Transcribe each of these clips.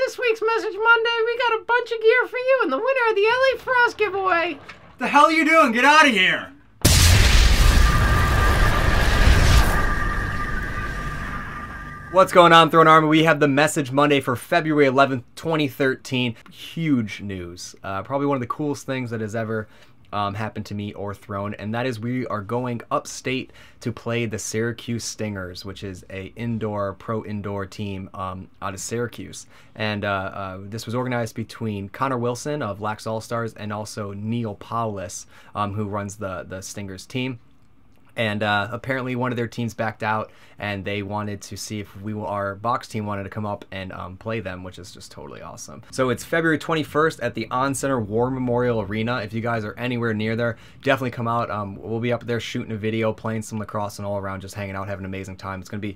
this week's Message Monday, we got a bunch of gear for you and the winner of the LA Frost giveaway. The hell are you doing? Get out of here! What's going on, Throne Army? We have the Message Monday for February 11th, 2013. Huge news. Probably one of the coolest things that has ever happened to me or Throne, and that is we are going upstate to play the Syracuse Stingers, which is a pro indoor team out of Syracuse. And this was organized between Connor Wilson of Lax All-Stars and also Niall Paulus, who runs the Stingers team. And apparently one of their teams backed out, and they wanted to see if our box team wanted to come up and play them, which is just totally awesome. So it's February 21st at the On Center War Memorial Arena. If you guys are anywhere near there, definitely come out. We'll be up there shooting a video, playing some lacrosse, and all around just hanging out, having an amazing time. It's going to be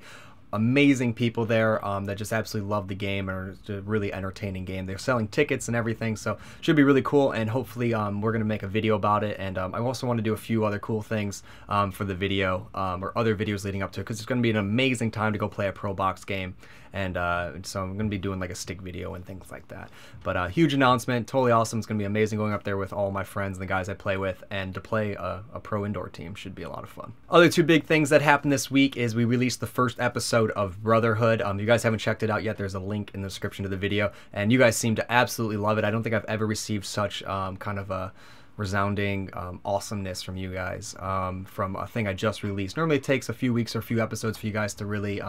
amazing people there that just absolutely love the game and are a really entertaining game. They're selling tickets and everything, so should be really cool, and hopefully we're going to make a video about it. And I also want to do a few other cool things for the video or other videos leading up to it, because it's going to be an amazing time to go play a pro box game. And so I'm going to be doing like a stick video and things like that. But huge announcement, totally awesome. It's going to be amazing going up there with all my friends and the guys I play with, and to play a pro indoor team should be a lot of fun. Other two big things that happened this week is we released the first episode of Brotherhood. If you guys haven't checked it out yet, there's a link in the description to the video, and you guys seem to absolutely love it. I don't think I've ever received such kind of a resounding awesomeness from you guys from a thing I just released. Normally it takes a few weeks or a few episodes for you guys to really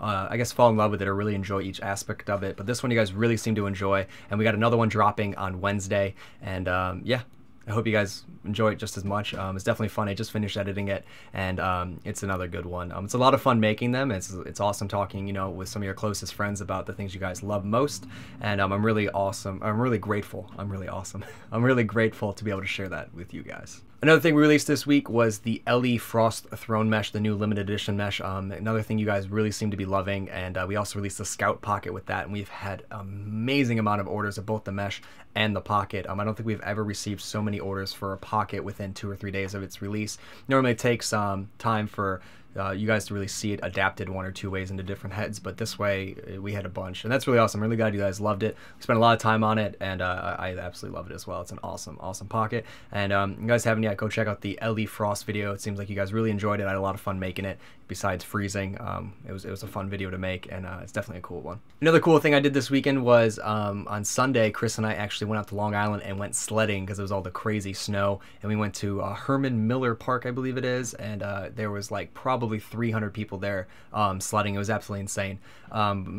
I guess fall in love with it or really enjoy each aspect of it, but this one you guys really seem to enjoy, and we got another one dropping on Wednesday. And yeah, I hope you guys enjoy it just as much. It's definitely fun. I just finished editing it, and it's another good one. It's a lot of fun making them. It's awesome talking, you know, with some of your closest friends about the things you guys love most, and I'm really awesome. I'm really grateful. I'm really awesome. I'm really grateful to be able to share that with you guys. Another thing we released this week was the LE Frost Throne Mesh, the new limited edition mesh. Another thing you guys really seem to be loving, and we also released the Scout Pocket with that, and we've had an amazing amount of orders of both the mesh and the pocket. I don't think we've ever received so many orders for a pocket within 2 or 3 days of its release. Normally it takes time for you guys to really see it adapted 1 or 2 ways into different heads, but this way we had a bunch, and that's really awesome. I'm really glad you guys loved it. We spent a lot of time on it, and I absolutely love it as well. It's an awesome pocket, and you guys haven't yet, go check out the LE Frost video. It seems like you guys really enjoyed it. I had a lot of fun making it. Besides freezing, it was a fun video to make, and it's definitely a cool one. Another cool thing I did this weekend was on Sunday, Chris and I actually went out to Long Island and went sledding because it was all the crazy snow, and we went to Herman Miller Park, I believe it is, and there was like probably 300 people there sledding. It was absolutely insane.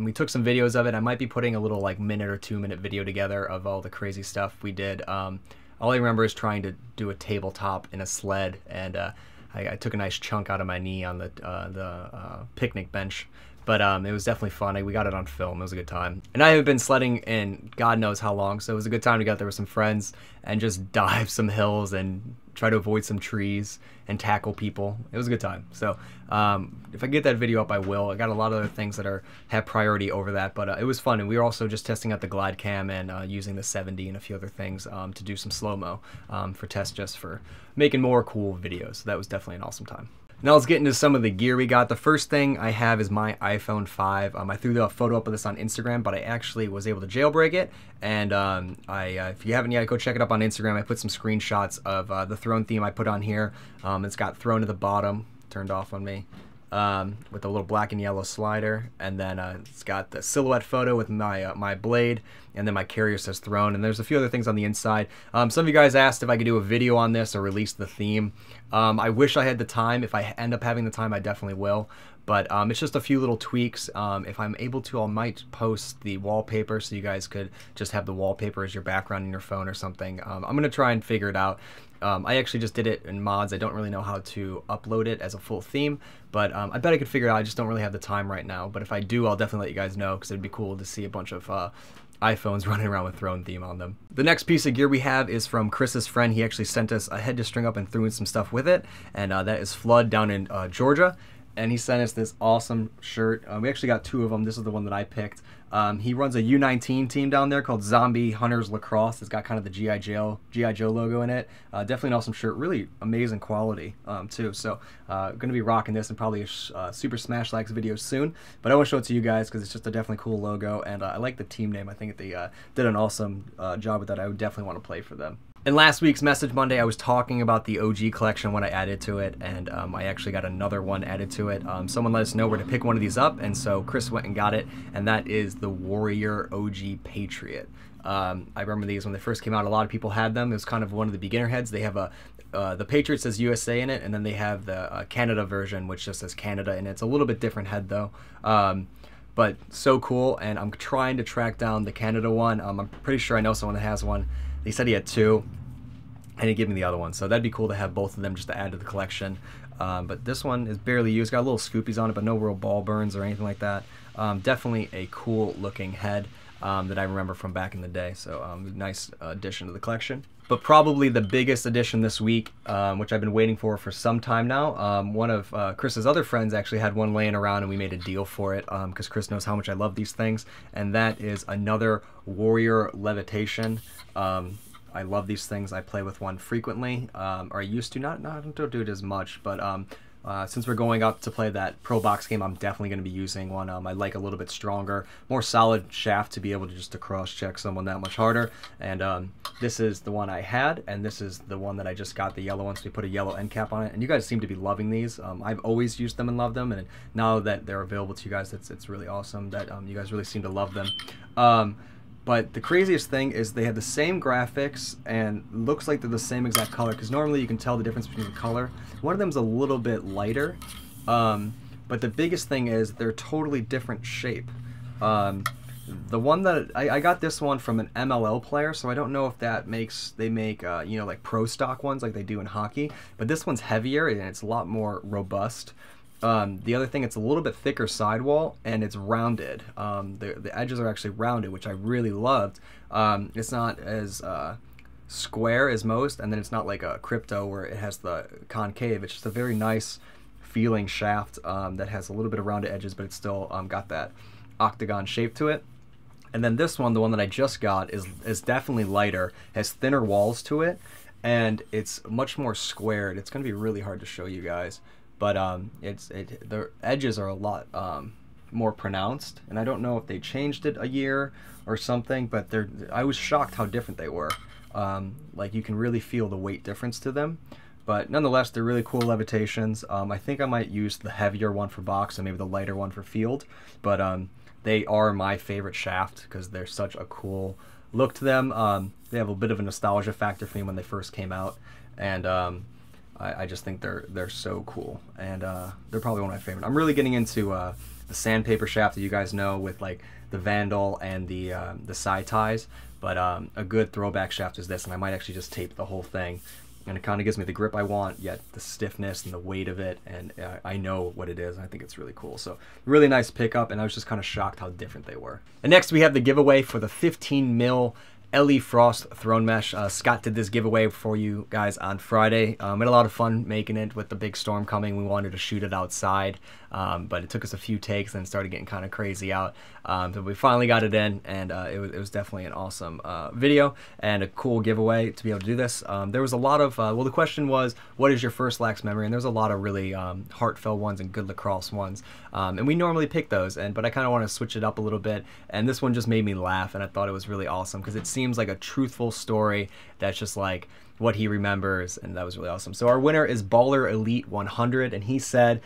We took some videos of it. I might be putting a little like 1 or 2 minute video together of all the crazy stuff we did. All I remember is trying to do a tabletop in a sled, and I took a nice chunk out of my knee on the picnic bench. But it was definitely fun. We got it on film. It was a good time. And I haven't been sledding in God knows how long, so it was a good time to get out there with some friends and just dive some hills and try to avoid some trees and tackle people. It was a good time. So if I get that video up, I will. I got a lot of other things that have priority over that, but it was fun. And we were also just testing out the glide cam and using the 70 and a few other things to do some slow-mo for tests, just for making more cool videos. So that was definitely an awesome time. Now let's get into some of the gear we got. The first thing I have is my iPhone 5. I threw the photo up of this on Instagram, but I actually was able to jailbreak it. And if you haven't yet, go check it up on Instagram. I put some screenshots of the Throne theme I put on here. It's got Throne at the bottom, turned off on me, with a little black and yellow slider, and then it's got the silhouette photo with my blade, and then my carrier says Throne, and there's a few other things on the inside. Some of you guys asked if I could do a video on this or release the theme. I wish I had the time. If I end up having the time, I definitely will. But it's just a few little tweaks. If I'm able to, I might post the wallpaper so you guys could just have the wallpaper as your background in your phone or something. I'm going to try and figure it out. I actually just did it in mods. I don't really know how to upload it as a full theme, but I bet I could figure it out. I just don't really have the time right now. But if I do, I'll definitely let you guys know, because it'd be cool to see a bunch of iPhones running around with Throne theme on them. The next piece of gear we have is from Chris's friend. He actually sent us a head to string up and threw in some stuff with it, and that is Flood down in Georgia. and he sent us this awesome shirt. We actually got 2 of them. This is the one that I picked. He runs a U19 team down there called Zombie Hunters Lacrosse. It's got kind of the G.I. Joe logo in it. Definitely an awesome shirt. Really amazing quality too. So going to be rocking this in probably a Super Smash Likes video soon. But I want to show it to you guys because it's just a definitely cool logo, and I like the team name. I think they did an awesome job with that. I would definitely want to play for them. In last week's Message Monday, I was talking about the OG collection when I added to it, and I actually got another one added to it. Someone let us know where to pick one of these up, and so Chris went and got it, and that is the Warrior OG Patriot. I remember these when they first came out. A lot of people had them. It was kind of one of the beginner heads. They have the Patriot says USA in it, and then they have the Canada version, which just says Canada, and it's a little bit different head though. But so cool, and I'm trying to track down the Canada one. I'm pretty sure I know someone that has one. He said he had 2, and he gave me the other one, so that'd be cool to have both of them just to add to the collection. But this one is barely used. Got little scoopies on it, but no real ball burns or anything like that. Definitely a cool looking head that I remember from back in the day, so nice addition to the collection. But probably the biggest addition this week, which I've been waiting for some time now. One of Chris's other friends actually had one laying around, and we made a deal for it because Chris knows how much I love these things, and that is another Warrior Levitation. I love these things. I play with one frequently, or I used to. I don't do it as much, but since we're going up to play that Pro Box game, I'm definitely going to be using one. I like a little bit stronger, more solid shaft to be able to just to cross-check someone that much harder. And this is the one I had, and this is the one that I just got, the yellow one, so we put a yellow end cap on it. And you guys seem to be loving these. I've always used them and loved them, and now that they're available to you guys, it's really awesome that you guys really seem to love them. But the craziest thing is they have the same graphics and looks like they're the same exact color, because normally you can tell the difference between the color. One of them's a little bit lighter, but the biggest thing is they're totally different shape. The one that I got this one from an MLL player, so I don't know if that they make you know, like pro stock ones like they do in hockey, but this one's heavier and it's a lot more robust. The other thing, it's a little bit thicker sidewall, and it's rounded. The edges are actually rounded, which I really loved. It's not as square as most, and then it's not like a crypto where it has the concave. It's just a very nice feeling shaft that has a little bit of rounded edges, but it's still got that octagon shape to it. And then this one, the one that I just got, is definitely lighter, has thinner walls to it, and it's much more squared. It's going to be really hard to show you guys. But the edges are a lot more pronounced, and I don't know if they changed it a year or something, but I was shocked how different they were. Like, you can really feel the weight difference to them, but nonetheless, they're really cool levitations. I think I might use the heavier one for box and maybe the lighter one for field, but they are my favorite shaft because they're such a cool look to them. They have a bit of a nostalgia factor for me when they first came out, and I just think they're so cool, and they're probably one of my favorite. I'm really getting into the sandpaper shaft that you guys know with like the Vandal and the side ties, but a good throwback shaft is this, and I might actually just tape the whole thing, and it kind of gives me the grip I want, yet the stiffness and the weight of it, and I know what it is, and I think it's really cool. So really nice pickup, and I was just kind of shocked how different they were. And next we have the giveaway for the 15 mil LE Frost Throne Mesh. Scott did this giveaway for you guys on Friday. We had a lot of fun making it with the big storm coming. We wanted to shoot it outside, but it took us a few takes and started getting kind of crazy out. So we finally got it in, and it was definitely an awesome video and a cool giveaway to be able to do this. There was a lot of, well, the question was, what is your first lax memory? And there's a lot of really heartfelt ones and good lacrosse ones. And we normally pick those, but I kind of want to switch it up a little bit. And this one just made me laugh, and I thought it was really awesome because it seems like a truthful story that's just like what he remembers, and that was really awesome. So our winner is Baller Elite 100, and he said,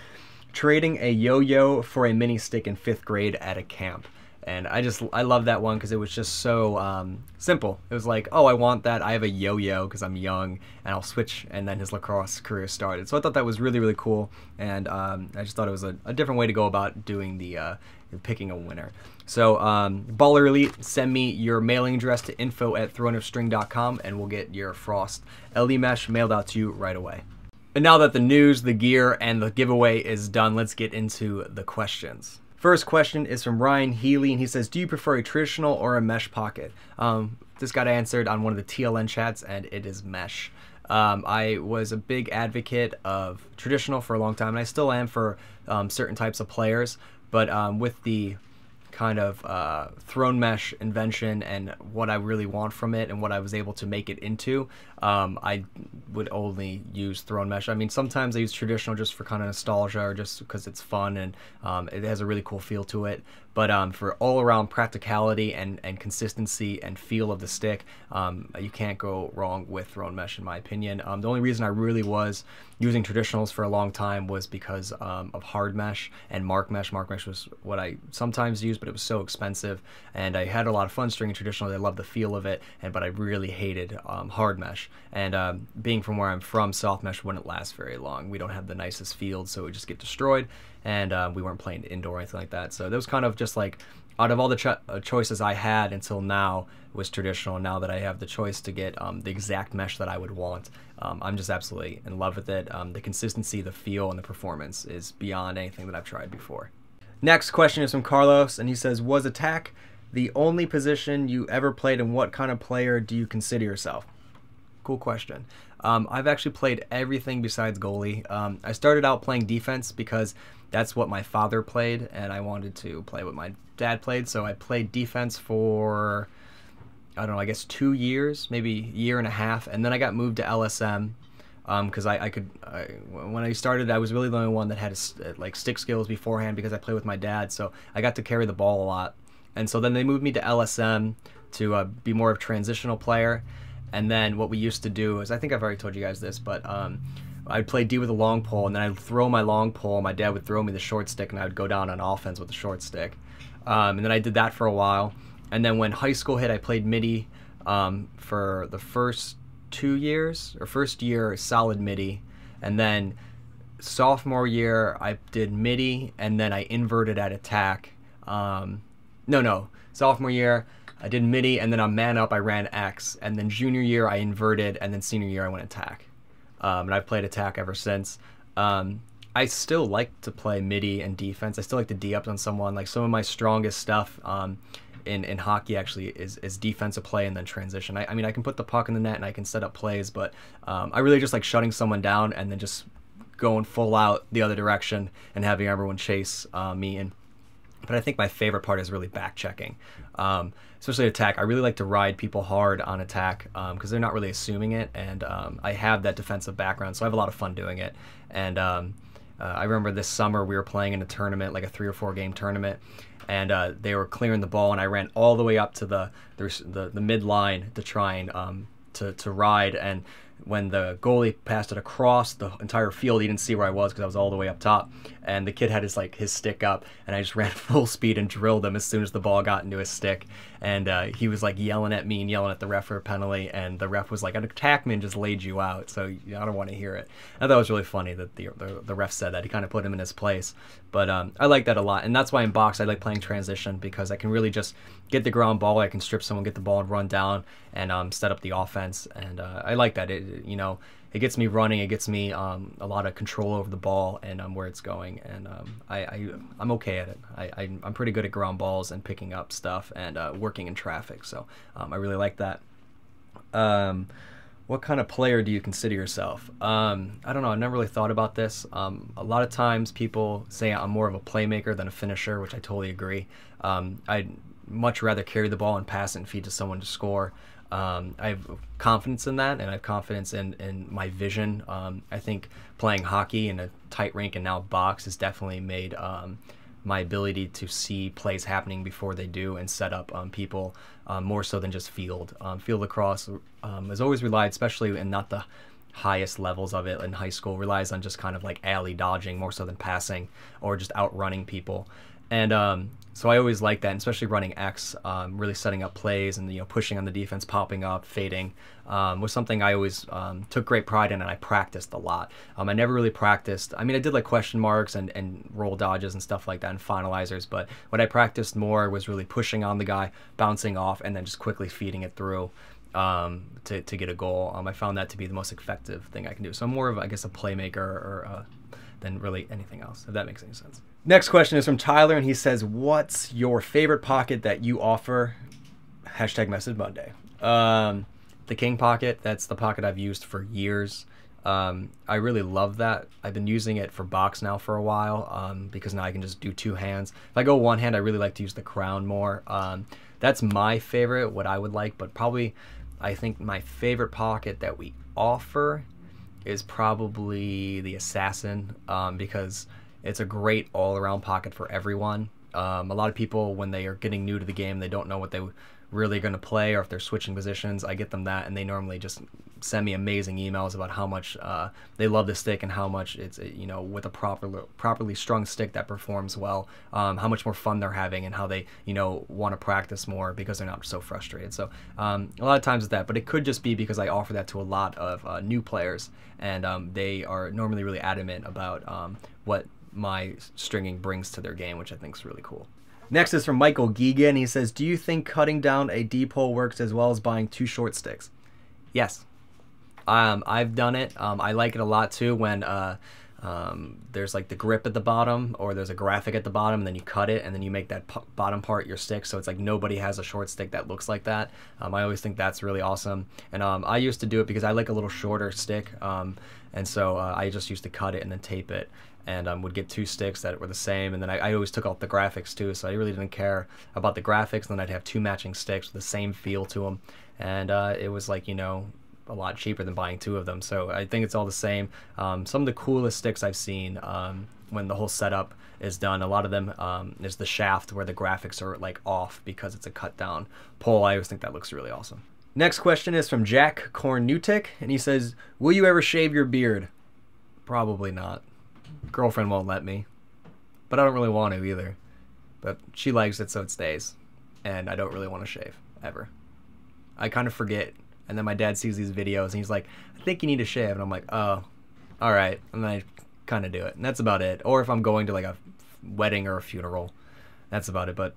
trading a yo-yo for a mini stick in 5th grade at a camp. And I love that one because it was just so simple. It was like, oh, I want that. I have a yo-yo because I'm young, and I'll switch. And then his lacrosse career started. So I thought that was really, really cool. And I just thought it was a different way to go about doing the picking a winner. So Baller Elite, send me your mailing address to info@throneofstring.com, and we'll get your Frost LE Mesh mailed out to you right away. And now that the news, the gear, and the giveaway is done, let's get into the questions. First question is from Ryon Healy, and he says, do you prefer a traditional or a mesh pocket? This got answered on one of the TLN chats, and it is mesh. I was a big advocate of traditional for a long time, and I still am for certain types of players. But with the kind of thrown mesh invention and what I really want from it and what I was able to make it into, I would only use thrown mesh. I mean, sometimes I use traditional just for kind of nostalgia or just because it's fun and it has a really cool feel to it. But for all-around practicality and consistency and feel of the stick, you can't go wrong with thrown mesh, in my opinion. The only reason I really was using traditionals for a long time was because of hard mesh and mark mesh. Mark mesh was what I sometimes used, but it was so expensive, and I had a lot of fun stringing traditional. I loved the feel of it, but I really hated hard mesh. And being from where I'm from, soft mesh wouldn't last very long. We don't have the nicest field, so it would just get destroyed, and we weren't playing indoor or anything like that. So that was kind of just like, out of all the choices I had until now was traditional. Now that I have the choice to get the exact mesh that I would want, I'm just absolutely in love with it. The consistency, the feel, and the performance is beyond anything that I've tried before. Next question is from Carlos, and he says, was attack the only position you ever played, and what kind of player do you consider yourself? Cool question. I've actually played everything besides goalie. I started out playing defense because that's what my father played, and I wanted to play what my dad played, so I played defense for, I don't know, I guess 2 years, maybe a year and a half, and then I got moved to LSM because when I started, I was really the only one that had like stick skills beforehand because I played with my dad, so I got to carry the ball a lot. And so then they moved me to LSM to be more of a transitional player. And then what we used to do is, I think I've already told you guys this, but I'd play D with a long pole, and then I'd throw my long pole. My dad would throw me the short stick, and I would go down on offense with the short stick. And then I did that for a while. And then when high school hit, I played midi for the first 2 years, or first year, solid midi. And then sophomore year, I did midi, and then I inverted at attack. Sophomore year, I did midi, and then on man up, I ran X. And then junior year, I inverted, and then senior year, I went attack. And I've played attack ever since. I still like to play midi and defense. I still like to D up on someone. Like, some of my strongest stuff in hockey actually is defensive play and then transition. I mean, I can put the puck in the net and I can set up plays, but I really just like shutting someone down and then just going full out the other direction and having everyone chase me in. But I think my favorite part is really back checking, especially attack. I really like to ride people hard on attack because they're not really assuming it, and I have that defensive background, so I have a lot of fun doing it. And I remember this summer we were playing in a tournament, like a 3 or 4 game tournament, and they were clearing the ball, and I ran all the way up to the mid line to try and to ride. And when the goalie passed it across the entire field, he didn't see where I was because I was all the way up top, and the kid had his stick up, and I just ran full speed and drilled him as soon as the ball got into his stick. And he was like yelling at me and yelling at the ref for a penalty, and the ref was like, an attackman just laid you out, so I don't want to hear it. I thought it was really funny that the ref said that. He kind of put him in his place. But I like that a lot, and that's why in box I like playing transition, because I can really just get the ground ball, I can strip someone, get the ball and run down and set up the offense. And I like that. It gets me running, it gets me a lot of control over the ball and where it's going, and I'm okay at it. I'm pretty good at ground balls and picking up stuff and working in traffic, so I really like that. What kind of player do you consider yourself? I don't know, I've never really thought about this. A lot of times people say I'm more of a playmaker than a finisher, which I totally agree. I'd much rather carry the ball and pass it and feed to someone to score. I have confidence in that, and I have confidence in my vision. I think playing hockey in a tight rink and now box has definitely made my ability to see plays happening before they do and set up people more so than just field. Field lacrosse has always relied, especially in not the highest levels of it in high school, relies on just kind of like alley dodging more so than passing or just outrunning people. And so I always like that, and especially running X, really setting up plays and pushing on the defense, popping up, fading, was something I always took great pride in, and I practiced a lot. I never really practiced. I mean, I did like question marks and roll dodges and stuff like that and finalizers, but what I practiced more was really pushing on the guy, bouncing off, and then just quickly feeding it through to get a goal. I found that to be the most effective thing I can do. So I'm more of, I guess, a playmaker or than really anything else, if that makes any sense. Next question is from Tyler, and he says, what's your favorite pocket that you offer? #Message Monday. The King pocket, that's the pocket I've used for years. I really love that. I've been using it for box now for a while because now I can just do two hands. If I go one hand, I really like to use the crown more. That's my favorite, what I would like, but probably I think my favorite pocket that we offer is probably the Assassin because it's a great all-around pocket for everyone. A lot of people, when they are getting new to the game, they don't know what they really going to play or if they're switching positions. I get them that, and they normally just send me amazing emails about how much they love the stick and how much it's, you know, with a properly strung stick that performs well, how much more fun they're having and how they, you know, want to practice more because they're not so frustrated. So a lot of times it's that, but it could just be because I offer that to a lot of new players, and they are normally really adamant about what my stringing brings to their game, which I think is really cool. Next is from Michael Geegan. He says, do you think cutting down a deep hole works as well as buying two short sticks? Yes. I've done it. I like it a lot too when there's like the grip at the bottom or there's a graphic at the bottom, and then you cut it and then you make that bottom part your stick, so it's like nobody has a short stick that looks like that. I always think that's really awesome. And I used to do it because I like a little shorter stick, and so I just used to cut it and then tape it, and would get two sticks that were the same. And then I always took out the graphics too, so I really didn't care about the graphics. And then I'd have two matching sticks with the same feel to them, and it was like, you know, a lot cheaper than buying two of them. So I think it's all the same. Some of the coolest sticks I've seen when the whole setup is done, a lot of them is the shaft where the graphics are like off because it's a cut down pole. I always think that looks really awesome. Next question is from Jack Kornutik, and he says, will you ever shave your beard? Probably not. Girlfriend won't let me, but I don't really want to either. But she likes it, so it stays, and I don't really want to shave ever. I kind of forget, and then my dad sees these videos and he's like, I think you need to shave, and I'm like, oh, all right, and then I kind of do it, and that's about it. Or if I'm going to like a wedding or a funeral, that's about it, but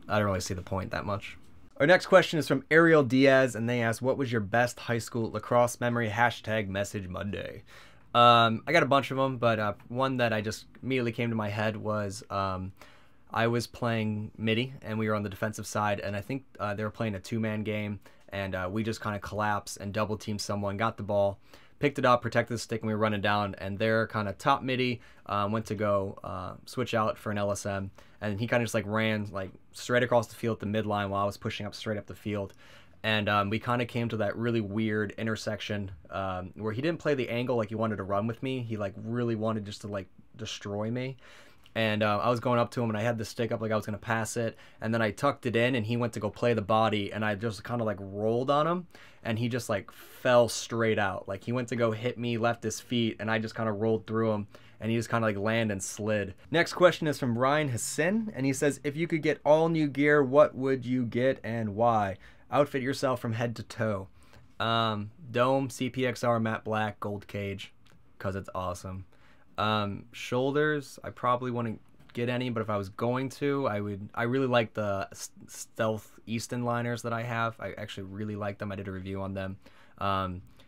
I don't really see the point that much. Our next question is from Ariel Diaz, and they ask, what was your best high school lacrosse memory? Hashtag Message Monday. I got a bunch of them, but one that I just immediately came to my head was I was playing midi, and we were on the defensive side, and I think they were playing a two-man game, and we just kind of collapsed and double-teamed someone, got the ball, picked it up, protected the stick, and we were running down, and their kind of top midi went to go switch out for an LSM, and he kind of just like ran like straight across the field at the midline while I was pushing up straight up the field. And we kind of came to that really weird intersection where he didn't play the angle like he wanted to run with me. He like really wanted just to like destroy me. And I was going up to him, and I had the stick up like I was going to pass it. And then I tucked it in, and he went to go play the body, and I just kind of like rolled on him, and he just like fell straight out. Like he went to go hit me, left his feet, and I just kind of rolled through him, and he just kind of like landed and slid. Next question is from Ryon Healy, and he says, if you could get all new gear, what would you get and why? Outfit yourself from head to toe. Dome, CPXR, matte black, gold cage, because it's awesome. Shoulders, I probably wouldn't get any, but if I was going to, I really like the Stealth Easton liners that I have. I actually really like them. I did a review on them.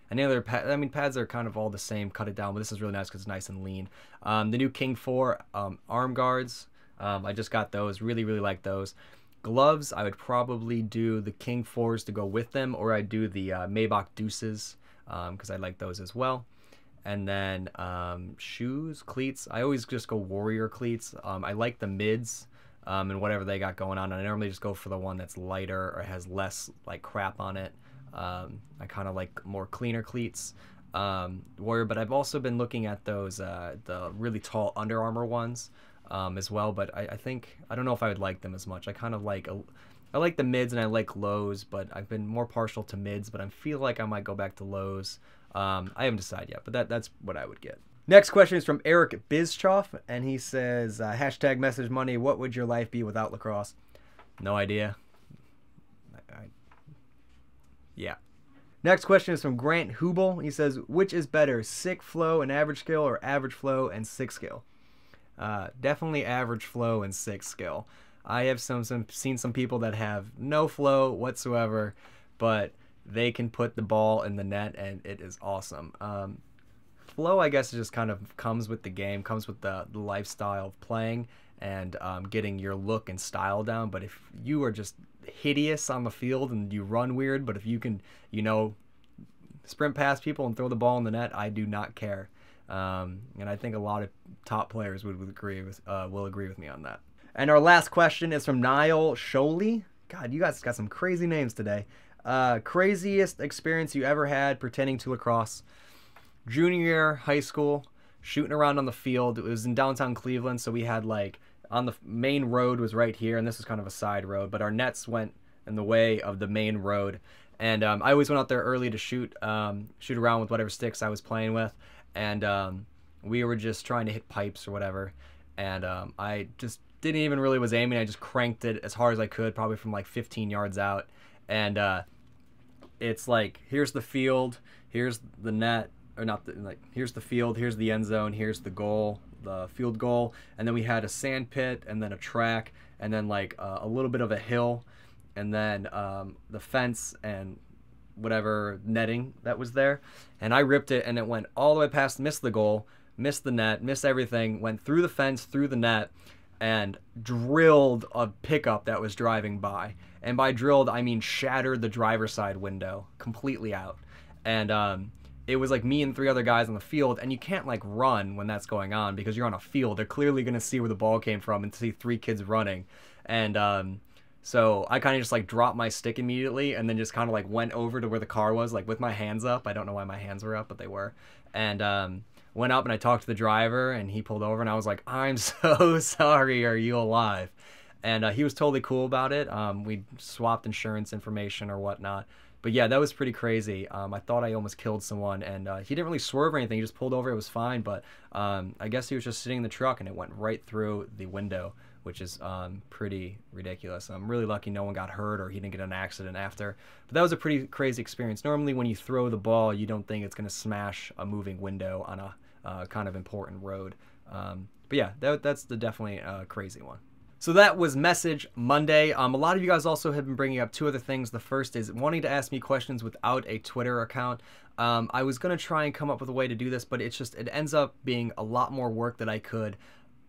Any other pads are kind of all the same, cut it down, but this is really nice because it's nice and lean. The new King 4 arm guards, I just got those. Really like those. Gloves, I would probably do the King 4s to go with them, or I'd do the Maybach Deuces because I like those as well. And then shoes, cleats, I always just go Warrior cleats. I like the mids and whatever they got going on. And I normally just go for the one that's lighter or has less like crap on it. I kind of like more cleaner cleats. Warrior, but I've also been looking at those the really tall Under Armour ones as well, but I think I don't know if I would like them as much. I kind of like I like the mids and I like lows, but I've been more partial to mids, but I feel like I might go back to lows. I haven't decided yet, but that's what I would get. Next question is from Eric Bizchoff, and he says, hashtag Message Monday, what would your life be without lacrosse? No idea. Yeah. Next question is from Grant Hubel. He says, which is better, sick flow and average skill, or average flow and sick skill? Definitely average flow and sick skill. I have seen some people that have no flow whatsoever, but they can put the ball in the net, and it is awesome. flow, I guess, it just kind of comes with the game, comes with the lifestyle of playing and getting your look and style down. But if you are just hideous on the field and you run weird, but if you can, you know, sprint past people and throw the ball in the net, I do not care. And I think a lot of top players will agree with me on that. And our last question is from Niall Healy. God, you guys got some crazy names today. Craziest experience you ever had pertaining to lacrosse? Junior year, high school, shooting around on the field. It was in downtown Cleveland, so we had like, on the main road was right here, and this was kind of a side road, but our nets went in the way of the main road. And I always went out there early to shoot around with whatever sticks I was playing with. And we were just trying to hit pipes or whatever. And I just didn't even really was aiming. I just cranked it as hard as I could, probably from like 15 yards out. And it's like, here's the field, here's the net, or not, here's the field, here's the end zone, here's the goal, the field goal. And then we had a sand pit and then a track and then like a little bit of a hill. And then the fence and whatever netting that was there. And I ripped it, and it went all the way past, missed the goal, missed the net, missed everything, went through the fence, through the net, and drilled a pickup that was driving by. And by drilled, I mean shattered the driver's side window completely out. And it was like me and 3 other guys on the field, and you can't like run when that's going on because you're on a field. They're clearly going to see where the ball came from and see 3 kids running. And so I kind of just like dropped my stick immediately and then just kind of like went over to where the car was, like with my hands up. I don't know why my hands were up, but they were. And went up and I talked to the driver, and he pulled over, and I was like, I'm so sorry. Are you alive? And he was totally cool about it. We swapped insurance information or whatnot. But yeah, that was pretty crazy. I thought I almost killed someone, and he didn't really swerve or anything. He just pulled over. It was fine. But I guess he was just sitting in the truck, and it went right through the window, which is pretty ridiculous. I'm really lucky no one got hurt or he didn't get in an accident after. But that was a pretty crazy experience. Normally when you throw the ball, you don't think it's going to smash a moving window on a kind of important road. But yeah, that's definitely a crazy one. So that was Message Monday. A lot of you guys also have been bringing up 2 other things. The first is wanting to ask me questions without a Twitter account. I was going to try and come up with a way to do this, but it ends up being a lot more work that I could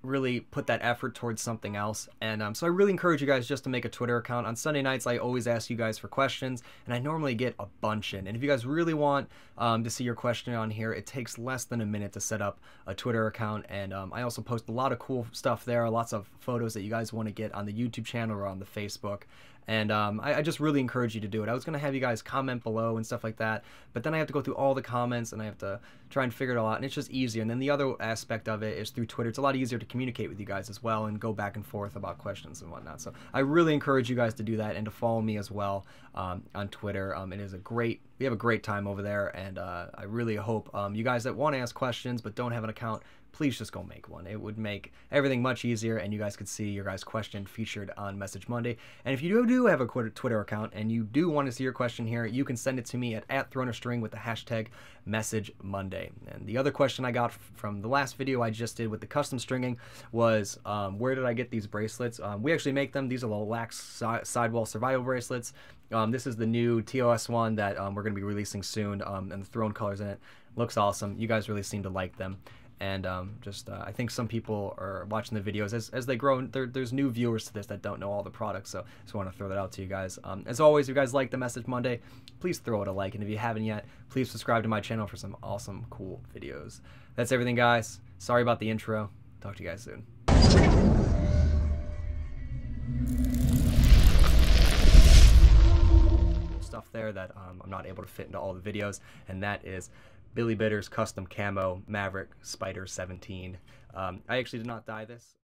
really put that effort towards something else. And so I really encourage you guys just to make a Twitter account. On Sunday nights, I always ask you guys for questions, and I normally get a bunch in. And if you guys really want to see your question on here, it takes less than a minute to set up a Twitter account. And I also post a lot of cool stuff there, lots of photos that you guys want to get on the YouTube channel or on the Facebook. And I just really encourage you to do it. I was going to have you guys comment below and stuff like that, but then I have to go through all the comments and I have to try and figure it all out, and it's just easier. And then the other aspect of it is through Twitter. It's a lot easier to communicate with you guys as well and go back and forth about questions and whatnot. So I really encourage you guys to do that and to follow me as well on Twitter. We have a great time over there, and I really hope you guys that want to ask questions but don't have an account, please just go make one. It would make everything much easier, and you guys could see your guys' question featured on Message Monday. And if you do have a Twitter account and you do want to see your question here, you can send it to me at @thronerstring with the hashtag Message Monday. And the other question I got from the last video I just did with the custom stringing was, where did I get these bracelets? We actually make them. These are the lax sidewall survival bracelets. This is the new TOS one that we're going to be releasing soon, and the throne colors in it. Looks awesome. You guys really seem to like them. And I think some people are watching the videos as they grow. There's new viewers to this that don't know all the products, so just want to throw that out to you guys. As always, if you guys like the Message Monday, please throw it a like, and if you haven't yet, please subscribe to my channel for some awesome, cool videos. That's everything, guys. Sorry about the intro. Talk to you guys soon. Stuff there that I'm not able to fit into all the videos, and that is Billy Bitter's custom camo Maverick Spider 17. I actually did not dye this.